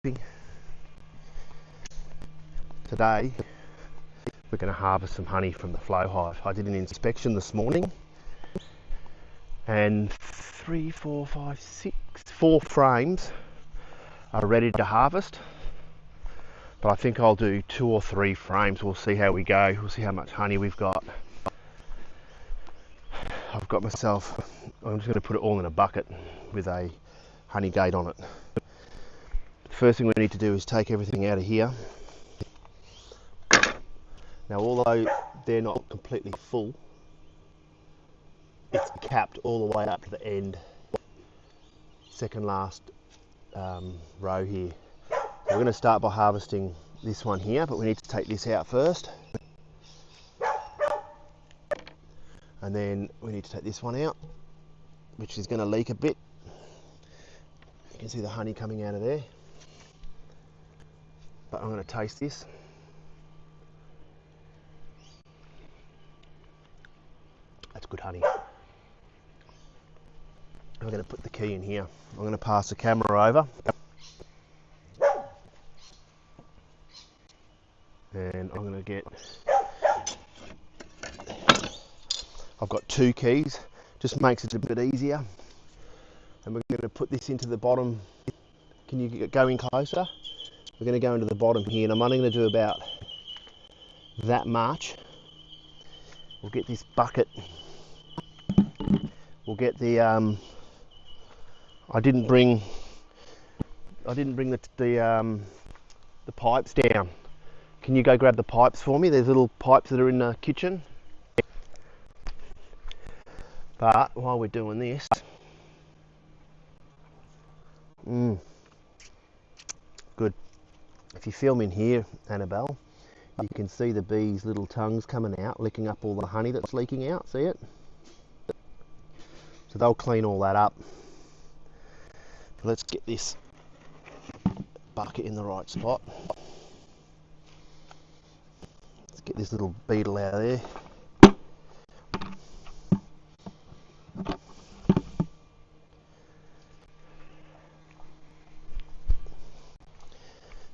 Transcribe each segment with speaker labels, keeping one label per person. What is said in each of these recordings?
Speaker 1: beekeeping. Today we're going to harvest some honey from the flow hive. I did an inspection this morning and 4 frames are ready to harvest, but I think I'll do 2 or 3 frames. We'll see how we go. We'll see how much honey we've got. I'm just going to put it all in a bucket with a honey gate on it. The first thing we need to do is take everything out of here. Now, although they're not completely full, it's capped all the way up to the end, second last row here. So we're going to start by harvesting this one here, but we need to take this out first. And then we need to take this one out, which is going to leak a bit. You can see the honey coming out of there. But I'm going to taste this. That's good honey. I'm going to put the key in here. I'm going to pass the camera over. And I'm going to get... I've got 2 keys, just makes it a bit easier. And we're going to put this into the bottom. Can you go in closer? We're going to go into the bottom here, and I'm only going to do about that much. We'll get this bucket. We'll get the I didn't bring the pipes down. Can you go grab the pipes for me? There's little pipes that are in the kitchen. But while we're doing this, good. If you film in here, Annabelle, you can see the bees' little tongues coming out, licking up all the honey that's leaking out. See it? So they'll clean all that up. Let's get this bucket in the right spot. Let's get this little beetle out of there.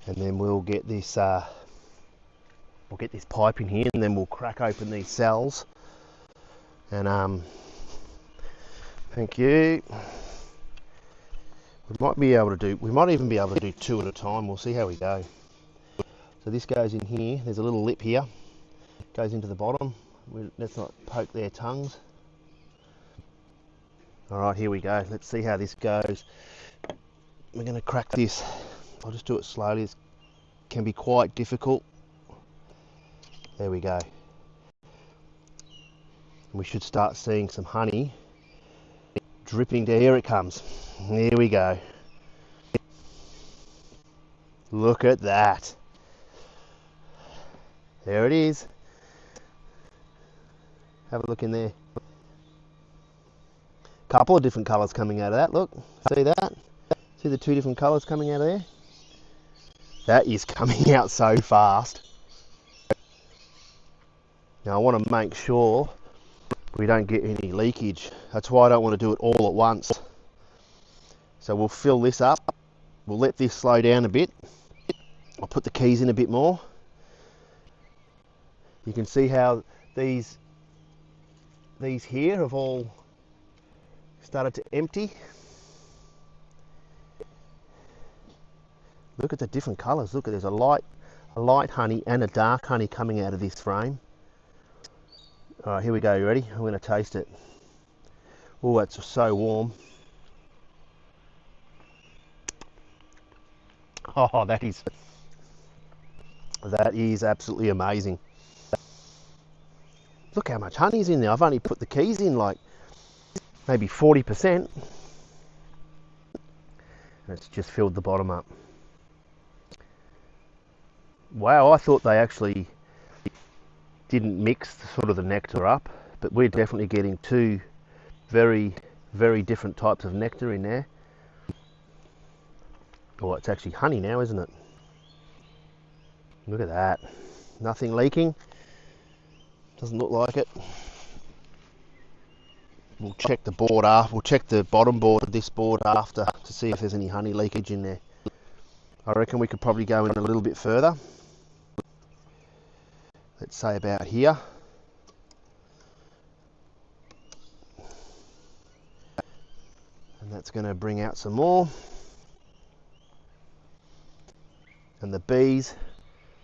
Speaker 1: And then we'll get this pipe in here, and then we'll crack open these cells. And thank you. We might even be able to do 2 at a time. We'll see how we go. So this goes in here. There's a little lip here. Goes into the bottom. Let's not poke their tongues. All right, here we go. Let's see how this goes. We're going to crack this. I'll just do it slowly. It can be quite difficult. There we go. We should start seeing some honey dripping down. Here it comes. Here we go. Look at that. There it is. Have a look in there. Couple of different colours coming out of that. Look, see that? See the 2 different colours coming out of there? That is coming out so fast. Now I want to make sure we don't get any leakage. That's why I don't want to do it all at once. So we'll fill this up. We'll let this slow down a bit. I'll put the keys in a bit more. You can see how these here have all started to empty. Look at the different colours. Look, there's a light honey and a dark honey coming out of this frame. All right, here we go. You ready? I'm going to taste it. Oh, it's so warm. Oh, that is absolutely amazing. Look how much honey's in there. I've only put the keys in like maybe 40%. And it's just filled the bottom up. Wow, I thought they actually didn't mix sort of the nectar up, but we're definitely getting 2 very, very different types of nectar in there. Oh, it's actually honey now, isn't it? Look at that. Nothing leaking. Doesn't look like it. We'll check the board after. We'll check the bottom board of this board after to see if there's any honey leakage in there. I reckon we could probably go in a little bit further. Let's say about here. And that's going to bring out some more. And the bees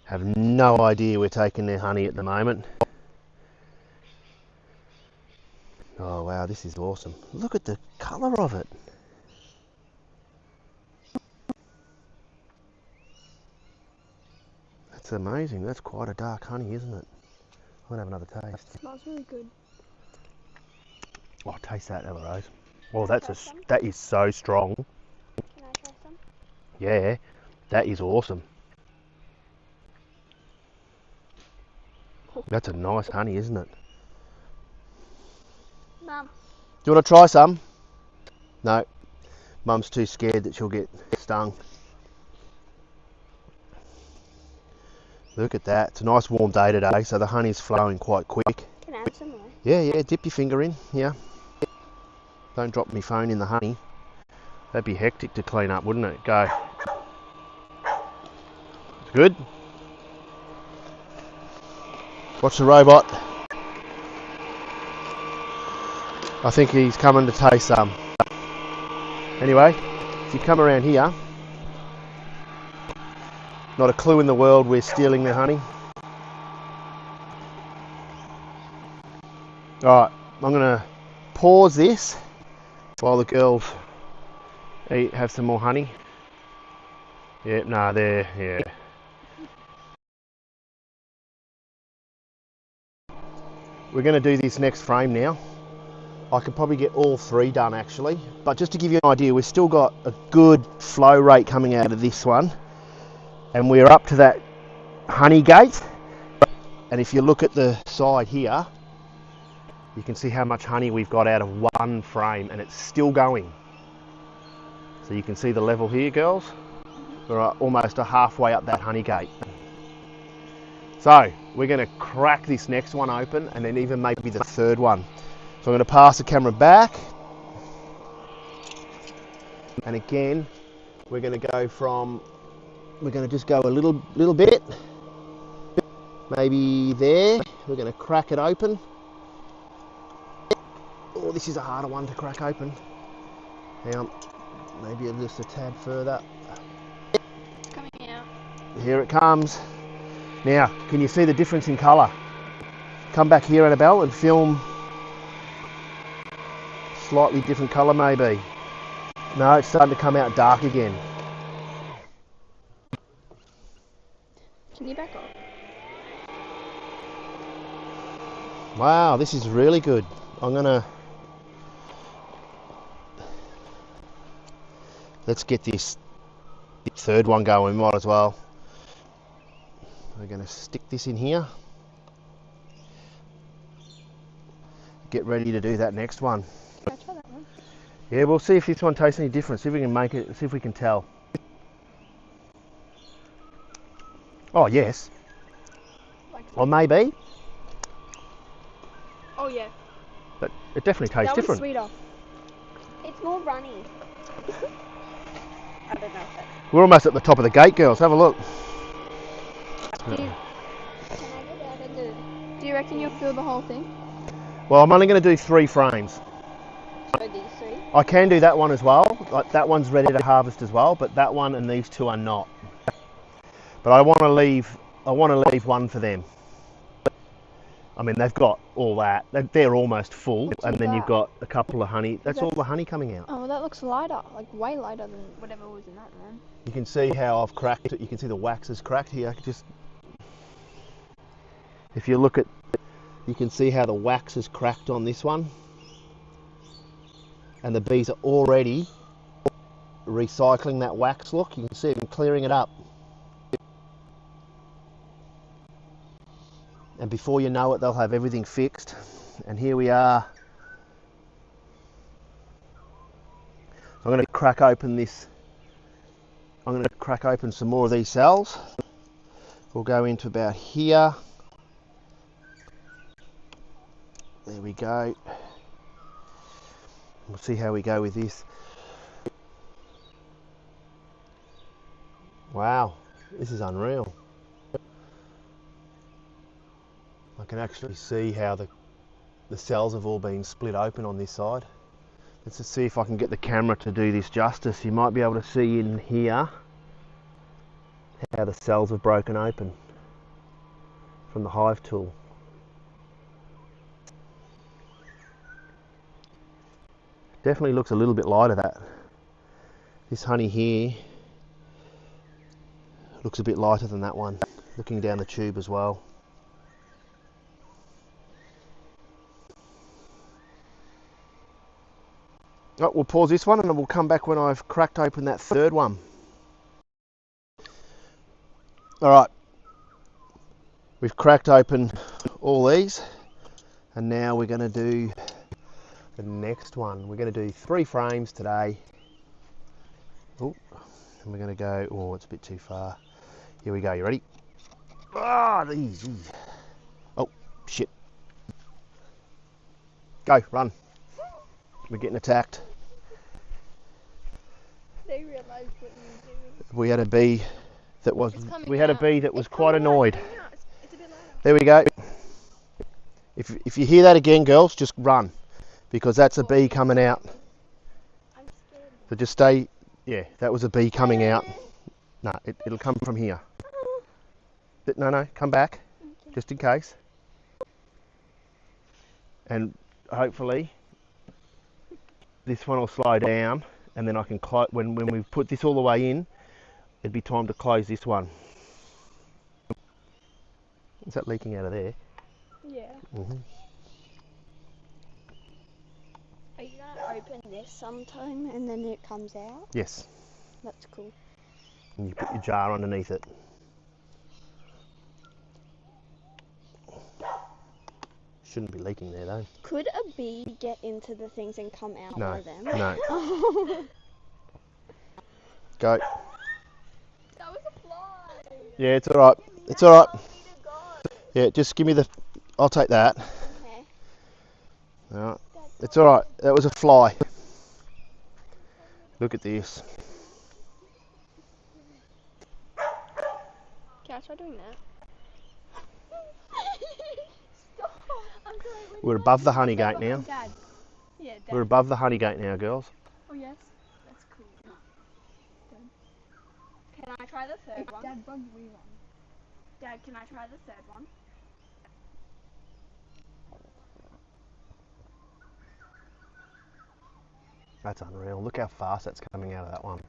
Speaker 1: have no idea we're taking their honey at the moment. Oh wow, this is awesome. Look at the colour of it. That's amazing. That's quite a dark honey, isn't it? I'm going to have another taste.
Speaker 2: It smells really good.
Speaker 1: Oh, taste that, Ella Rose.
Speaker 2: Can
Speaker 1: Oh,
Speaker 2: I try some?
Speaker 1: that is so strong.
Speaker 2: Can I try some?
Speaker 1: Yeah, that is awesome. That's a nice honey, isn't it?
Speaker 2: Mum.
Speaker 1: Do you want to try some? No. Mum's too scared that she'll get stung. Look at that. It's a nice warm day today, so the honey's flowing quite quick.
Speaker 2: Can I have some more?
Speaker 1: Yeah, dip your finger in. Yeah. Don't drop my phone in the honey. That'd be hectic to clean up, wouldn't it? Go. Good. Watch the robot. I think he's coming to taste some. Anyway, if you come around here, not a clue in the world we're stealing their honey. Alright, I'm going to pause this while the girls have some more honey. Yeah, nah, there, yeah. We're going to do this next frame now. I could probably get all three done actually, but just to give you an idea, we've still got a good flow rate coming out of this one, and we're up to that honey gate. And if you look at the side here, you can see how much honey we've got out of one frame, and it's still going. So you can see the level here, girls. We're almost halfway up that honey gate. So we're going to crack this next one open, and then even maybe the third one. So I'm going to pass the camera back, and again we're going to go from, we're going to just go a little bit, maybe there. We're going to crack it open. Oh, this is a harder one to crack open. Hang on, maybe just a tad further.
Speaker 2: It's coming out.
Speaker 1: Here it comes. Now, can you see the difference in colour? Come back here, Annabelle, and film. Slightly different colour maybe. No, it's starting to come out dark again.
Speaker 2: Can you back off?
Speaker 1: Wow, this is really good. Let's get this third one going, we might as well. We're going to stick this in here. Get ready to do that next one.
Speaker 2: Can I try that one?
Speaker 1: Yeah, we'll see if this one tastes any different. See if we can make it, see if we can tell. Oh, yes.
Speaker 2: Like
Speaker 1: Or maybe.
Speaker 2: Oh yeah.
Speaker 1: But it definitely tastes
Speaker 2: That
Speaker 1: different.
Speaker 2: one's sweeter. It's more runny. I don't know if that's...
Speaker 1: We're almost at the top of the gate, girls. Have a look.
Speaker 2: Can I get out and do you reckon you'll fill the whole thing?
Speaker 1: Well, I'm only going to do 3 frames.
Speaker 2: So these 3?
Speaker 1: I can do that one as well. Like, that one's ready to harvest as well, but that one and these 2 are not. But I want to leave one for them. I mean, they've got all that. They're almost full, and then you've got a couple of honey. That's all the honey coming out.
Speaker 2: Oh, well, that looks lighter, like way lighter than whatever was in that one.
Speaker 1: You can see how I've cracked it. You can see the wax is cracked here. If you look at, you can see how the wax is cracked on this one. And the bees are already recycling that wax. Look, you can see them clearing it up. And before you know it, they'll have everything fixed. And here we are. I'm going to crack open this. I'm going to crack open some more of these cells. We'll go into about here. There we go. We'll see how we go with this. Wow, this is unreal. I can actually see how the cells have all been split open on this side. Let's just see if I can get the camera to do this justice. You might be able to see in here how the cells have broken open from the Hive tool. Definitely looks a little bit lighter, that. This honey here looks a bit lighter than that one, looking down the tube as well. Oh, we'll pause this one and then we'll come back when I've cracked open that third one. Alright, we've cracked open all these and now we're going to do the next one. We're going to do 3 frames today. Oh, and we're going to go, oh, it's a bit too far. Here we go, you ready? Ah, these. Oh, shit. Go, run. We're getting attacked.
Speaker 2: They realised what you were doing.
Speaker 1: We had a bee that was
Speaker 2: It's
Speaker 1: quite annoyed.
Speaker 2: It's a bit louder.
Speaker 1: There we go. If you hear that again, girls, just run, because that's a bee coming out.
Speaker 2: I'm scared.
Speaker 1: So just stay. Yeah, that was a bee coming out. No, it'll come from here. No, come back,
Speaker 2: Okay.
Speaker 1: just in case. And hopefully this one will slow down, and then I can close. When we put this all the way in, it'd be time to close this one. Is that leaking out of there?
Speaker 2: Yeah.
Speaker 1: Mm-hmm.
Speaker 2: Are you gonna open this sometime and then it comes out?
Speaker 1: Yes.
Speaker 2: That's cool.
Speaker 1: And you put your jar underneath it. Shouldn't be leaking there though.
Speaker 2: Could a bee get into the things and come out
Speaker 1: No,
Speaker 2: by them?
Speaker 1: no. Go.
Speaker 2: That was a fly.
Speaker 1: Yeah, it's all right. It's all right. Yeah, just give me the. I'll take that.
Speaker 2: Okay.
Speaker 1: All right. It's all right. That was a fly. Look at this.
Speaker 2: Can I try doing that? Stop. I'm sorry.
Speaker 1: We're above the honey gate now.
Speaker 2: Dad. Yeah, Dad.
Speaker 1: We're above the honey gate now, girls.
Speaker 2: Oh yes. That's cool. Dad. Can I try the third one? Dad, bug we one. Dad, can I try the third one?
Speaker 1: That's unreal. Look how fast that's coming out of that one.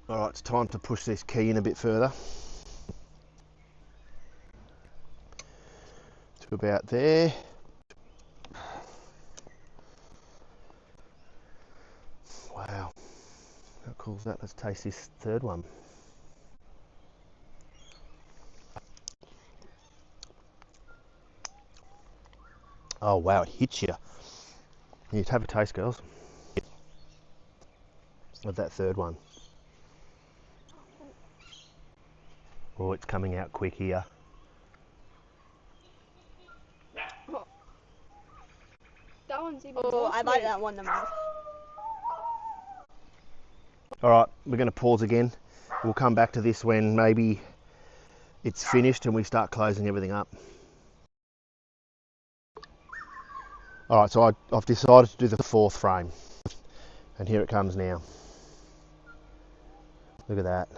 Speaker 1: All right, it's time to push this key in a bit further. To about there. Wow. How cool is that? Let's taste this third one. Oh wow, it hits you. You have a taste, girls, of that third one. Oh, it's coming out quick here.
Speaker 2: That one's even more I like that one the most.
Speaker 1: All right, we're going to pause again. We'll come back to this when maybe it's finished and we start closing everything up. All right, so I've decided to do the 4th frame, and here it comes now. Look at that.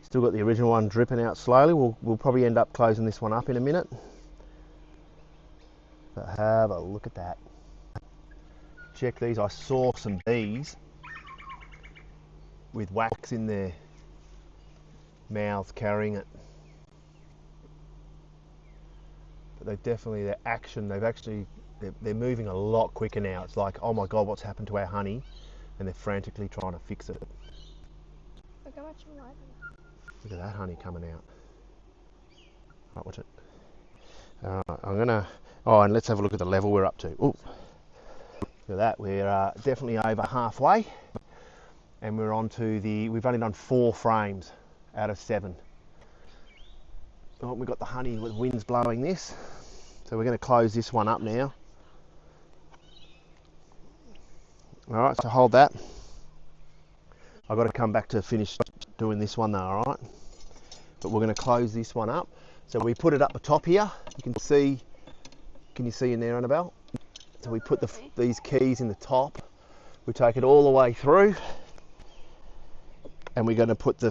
Speaker 1: Still got the original one dripping out slowly. We'll probably end up closing this one up in a minute. But have a look at that. Check these. I saw some bees with wax in their mouths carrying it. But they're moving a lot quicker now. It's like, oh my God, what's happened to our honey? And they're frantically trying to fix it.
Speaker 2: Look how much you like.
Speaker 1: Look at that honey coming out. Right, watch it. I'm gonna. Oh, and let's have a look at the level we're up to. Ooh. Look at that. We're definitely over halfway, and we're on to the. We've only done 4 frames out of 7. Oh, we've got the honey with winds blowing this, so we're going to close this one up now. Alright, so hold that. I've got to come back to finish doing this one though, alright? But we're going to close this one up. So we put it up the top here. You can see, can you see in there, Annabelle? So we put these keys in the top. We take it all the way through, and we're going to put the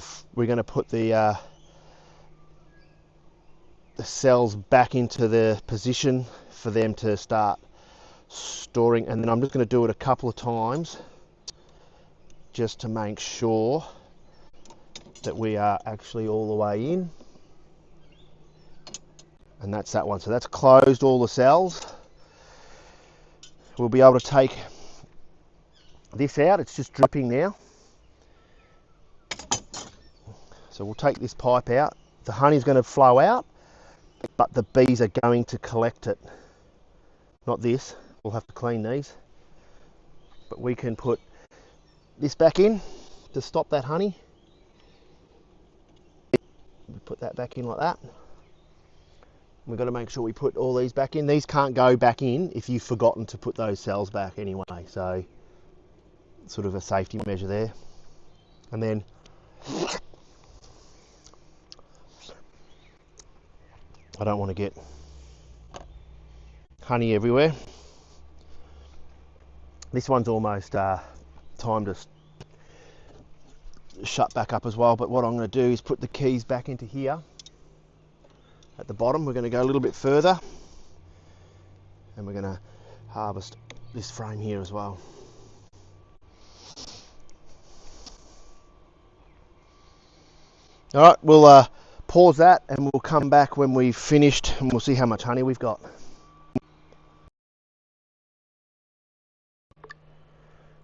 Speaker 1: cells back into the position for them to start storing. And then I'm just going to do it a couple of times just to make sure that we are actually all the way in. And that's that one. So that's closed all the cells. We'll be able to take this out. It's just dripping now. So we'll take this pipe out. The honey's going to flow out, but the bees are going to collect it. Not this. We'll have to clean these. But we can put this back in to stop that honey. We put that back in like that. We've got to make sure we put all these back in. These can't go back in if you've forgotten to put those cells back anyway. So sort of a safety measure there. And then I don't want to get honey everywhere. This one's almost time to shut back up as well. But what I'm going to do is put the keys back into here. At the bottom, we're going to go a little bit further, and we're going to harvest this frame here as well. All right, we'll pause that and we'll come back when we've finished and we'll see how much honey we've got.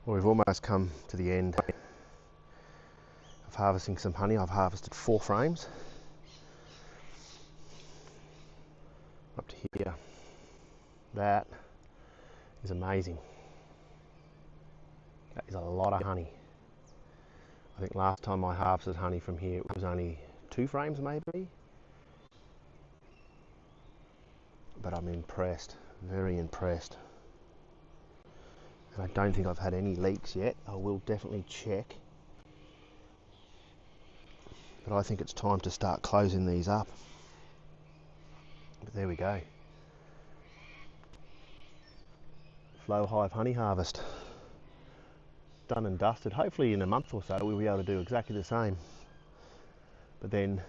Speaker 1: Well, we've almost come to the end of harvesting some honey. I've harvested 4 frames. Up to here. That is amazing. That is a lot of honey. I think last time I harvested honey from here it was only 2 frames maybe. But I'm impressed, very impressed. And I don't think I've had any leaks yet. I will definitely check. But I think it's time to start closing these up. But there we go. Flow Hive honey harvest. Done and dusted. Hopefully in a month or so we'll be able to do exactly the same. But then